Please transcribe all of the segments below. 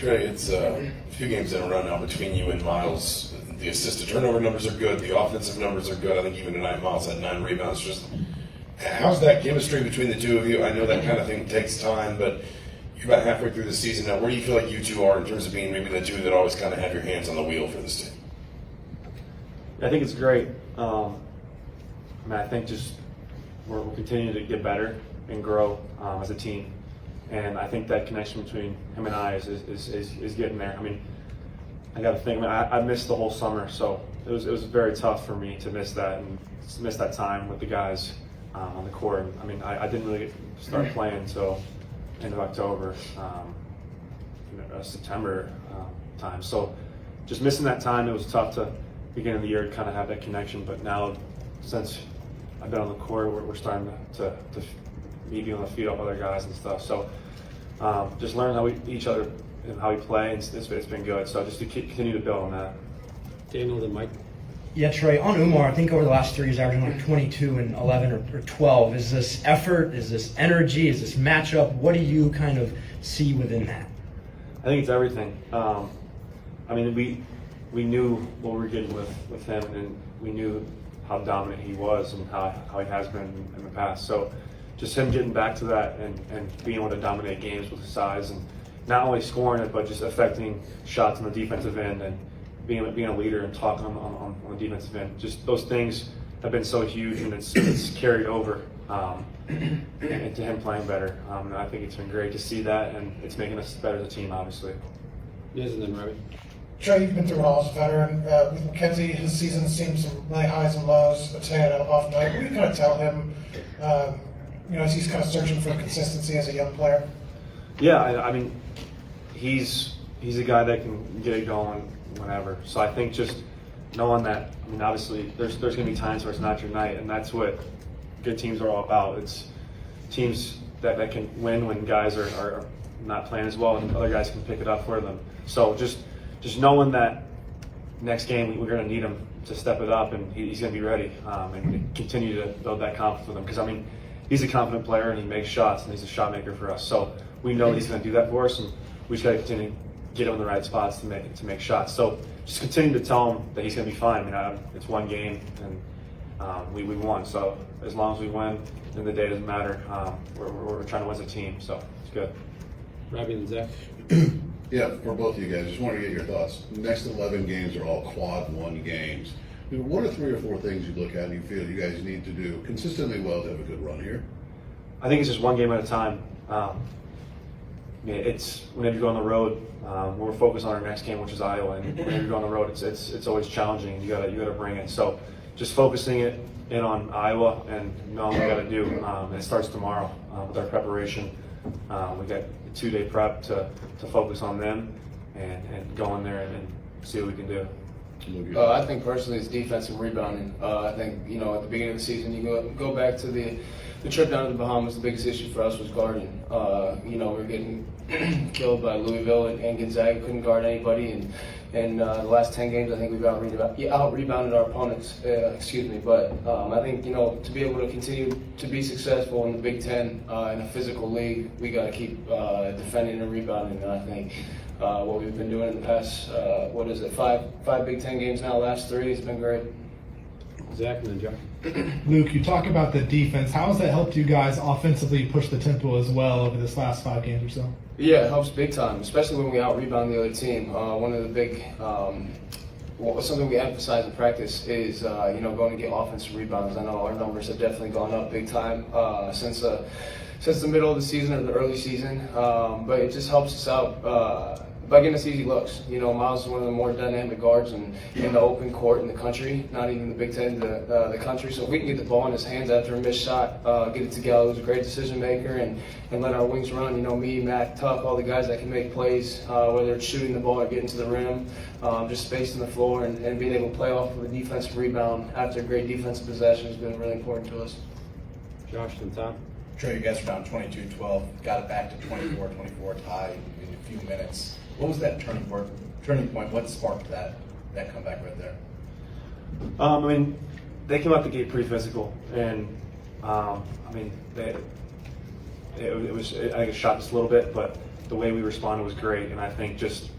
Trey, it's a few games in a row now between you and Miles. The assist to turnover numbers are good. The offensive numbers are good. I think even tonight Miles had 9 rebounds. Just how's that chemistry between the two of you? I know that kind of thing takes time, but you're about halfway through the season now. Where do you feel like you two are in terms of being maybe the two that always kind of have your hands on the wheel for this team? I think it's great. I think just we're continuing to get better and grow as a team. And I think that connection between him and I is getting there. I mean, I got to think. I missed the whole summer, so it was very tough for me to miss that and miss that time with the guys on the court. And, I mean, I didn't really start playing until end of October, September time. So just missing that time, it was tough to beginning of the year to kind of have that connection. But now, since I've been on the court, we're starting to be on the feet off other guys and stuff. So just learn how each other and how we play, and it's been good. So just to continue to build on that. Daniel, then Mike. Yeah, Trey, on Umar, I think over the last 3 years, averaging like 22 and 11 or 12. Is this effort? Is this energy? Is this matchup? What do you kind of see within that? I think it's everything. I mean, we knew what we were getting with him, and we knew how dominant he was and how he has been in the past. So just him getting back to that and being able to dominate games with his size and not only scoring it, but just affecting shots on the defensive end and being a leader and talking on the defensive end. Just those things have been so huge, and it's carried over into him playing better. And I think it's been great to see that, and it's making us better as a team, obviously. Yes, and then Robbie. Trey, you've been through it all as a veteran. With McKenzie, his season seems some really highs and lows, but today had an off night. What do you kind of tell him, as he's kind of searching for consistency as a young player? Yeah, I mean, he's a guy that can get it going whenever. So I think just knowing that, I mean, obviously there's going to be times where it's not your night, and that's what good teams are all about. It's teams that can win when guys are not playing as well, and other guys can pick it up for them. So just knowing that next game we're going to need him to step it up, and he's going to be ready and continue to build that confidence with him. Because, I mean, he's a confident player, and he makes shots, and he's a shot maker for us. So we know he's going to do that for us, and we just got to continue to get him in the right spots to make shots. So just continue to tell him that he's going to be fine. I mean, it's one game, and we won. So as long as we win, then the day doesn't matter. We're trying to win as a team, so it's good. Robbie and Zach. Yeah, for both of you guys, just wanted to get your thoughts. The next 11 games are all quad 1 games. What are 3 or 4 things you look at and you feel you guys need to do consistently well to have a good run here? I think it's just one game at a time. It's whenever you go on the road, we're focused on our next game, which is Iowa, and whenever you go on the road, it's always challenging. You gotta bring it. So just focusing it in on Iowa and knowing what we gotta do. And it starts tomorrow with our preparation. We got a 2-day prep to focus on them and go in there and see what we can do. I think personally it's defense and rebounding. I think, at the beginning of the season, you go back to the trip down to the Bahamas, the biggest issue for us was guarding. We were getting killed by Louisville and Gonzaga, couldn't guard anybody. And the last 10 games, I think we've out-rebounded our opponents. But I think, to be able to continue to be successful in the Big Ten in a physical league, we got to keep defending and rebounding. And I think what we've been doing in the past, 5 Big Ten games now, last 3, it's been great. Zach and then Josh. Luke, you talk about the defense. How has that helped you guys offensively push the tempo as well over this last 5 games or so? Yeah, it helps big time, especially when we out-rebound the other team. One of the big, something we emphasize in practice is, going to get offensive rebounds. I know our numbers have definitely gone up big time since the middle of the season or the early season, but it just helps us out by getting us easy looks. Miles is one of the more dynamic guards in the open court in the country, not even the Big Ten, the country. So if we can get the ball in his hands after a missed shot, get it to Gallo, who's a great decision maker, and let our wings run. Me, Mac, Tuck, all the guys that can make plays, whether it's shooting the ball or getting to the rim, just spacing the floor and being able to play off of a defensive rebound after a great defensive possession has been really important to us. Josh and Tom. Trey, you guys are down 22-12, got it back to 24-24 tie in a few minutes. What was that turning point? What sparked that comeback right there? I mean, they came out the gate pretty physical, and it was I think it shot just a little bit, but the way we responded was great, and I think just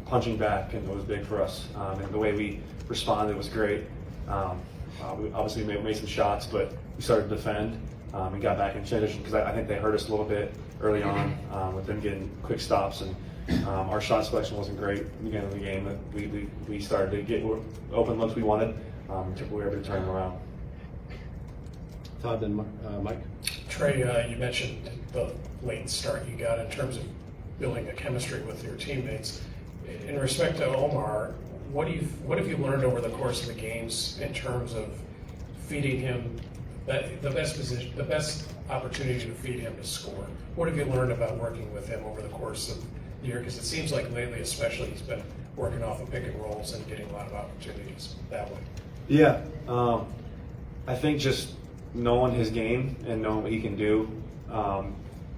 punching back and it was big for us, and the way we responded was great. We obviously made some shots, but we started to defend and got back in transition because I think they hurt us a little bit early on with them getting quick stops, and our shot selection wasn't great at the beginning of the game. We started to get open looks we wanted. We were able to turn them around. Todd, then Mike. Trey, you mentioned the late start you got in terms of building a chemistry with your teammates. In respect to Omar, what have you learned over the course of the games in terms of feeding him the best opportunity to feed him to score? What have you learned about working with him over the course of the year? Because it seems like lately, especially, he's been working off of pick and rolls and getting a lot of opportunities that way. Yeah, I think just knowing his game and knowing what he can do,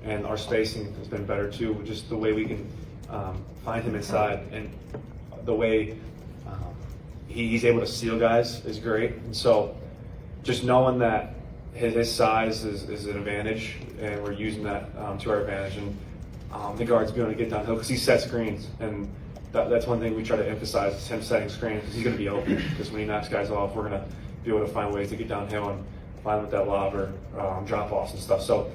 and our spacing has been better too. Just the way we can find him inside, and the way he's able to seal guys is great. And so, just knowing that his size is an advantage, and we're using that to our advantage, and the guards being able to get downhill because he sets screens, and that's one thing we try to emphasize is him setting screens because he's going to be open. Because when he knocks guys off, we're going to be able to find ways to get downhill and find him with that lob or drop offs and stuff. So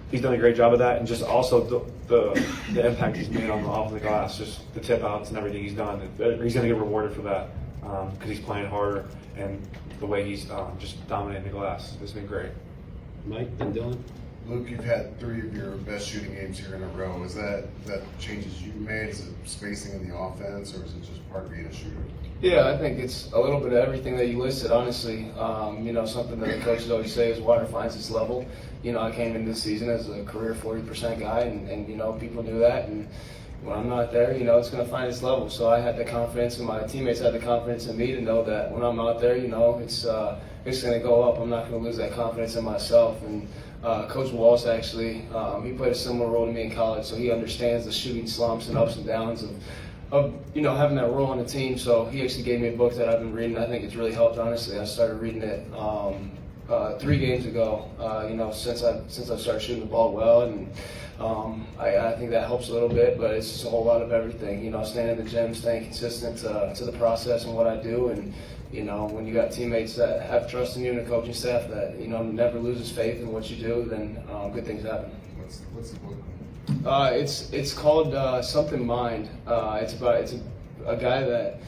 he's done a great job of that, and just also the impact he's made on the off the glass, just the tip outs and everything he's done. He's going to get rewarded for that because he's playing harder, and the way he's just dominating the glass has been great. Mike, then Dylan. Luke, you've had 3 of your best shooting games here in a row. Is that changes you made? Is it spacing in the offense, or is it just part of being a shooter? Yeah, I think it's a little bit of everything that you listed, honestly. Something that the coaches always say is water finds its level. I came into this season as a career 40% guy, and people knew that. And when I'm not there, it's going to find its level. So I had the confidence, and my teammates had the confidence in me to know that when I'm out there, it's going to go up. I'm not going to lose that confidence in myself. And Coach Walsh actually, he played a similar role to me in college, so he understands the shooting slumps and ups and downs of having that role on the team. So he actually gave me a book that I've been reading. I think it's really helped, honestly. I started reading it 3 games ago, since I started shooting the ball well, and I think that helps a little bit, but it's just a whole lot of everything. Staying in the gym, staying consistent to the process and what I do, and when you got teammates that have trust in you and a coaching staff that never loses faith in what you do, then good things happen. What's the book? It's called Something Mind. It's a guy that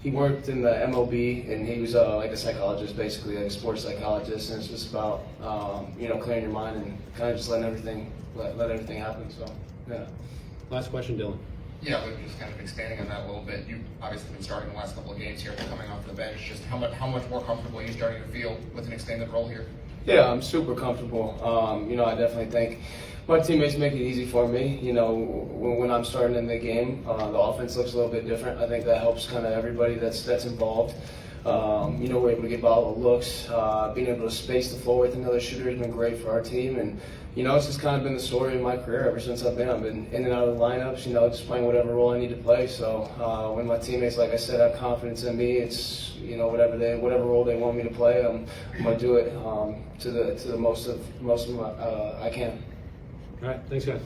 he worked in the MLB, and he was like a psychologist, basically like a sports psychologist, and it's just about clearing your mind and kind of just letting everything happen. So yeah. Last question, Dylan. Yeah, Luke, just kind of expanding on that a little bit. You've obviously been starting the last couple of games here, coming off the bench. Just how much more comfortable are you starting to feel with an extended role here? Yeah, I'm super comfortable. I definitely think my teammates make it easy for me. When I'm starting in the game, the offense looks a little bit different. I think that helps kind of everybody that's involved. We're able to get all the looks. Being able to space the floor with another shooter has been great for our team. And, it's just kind of been the story of my career ever since I've been in and out of the lineups, just playing whatever role I need to play. So when my teammates, like I said, have confidence in me, it's, whatever role they want me to play, I'm going to do it to the most of I can. All right, thanks, guys.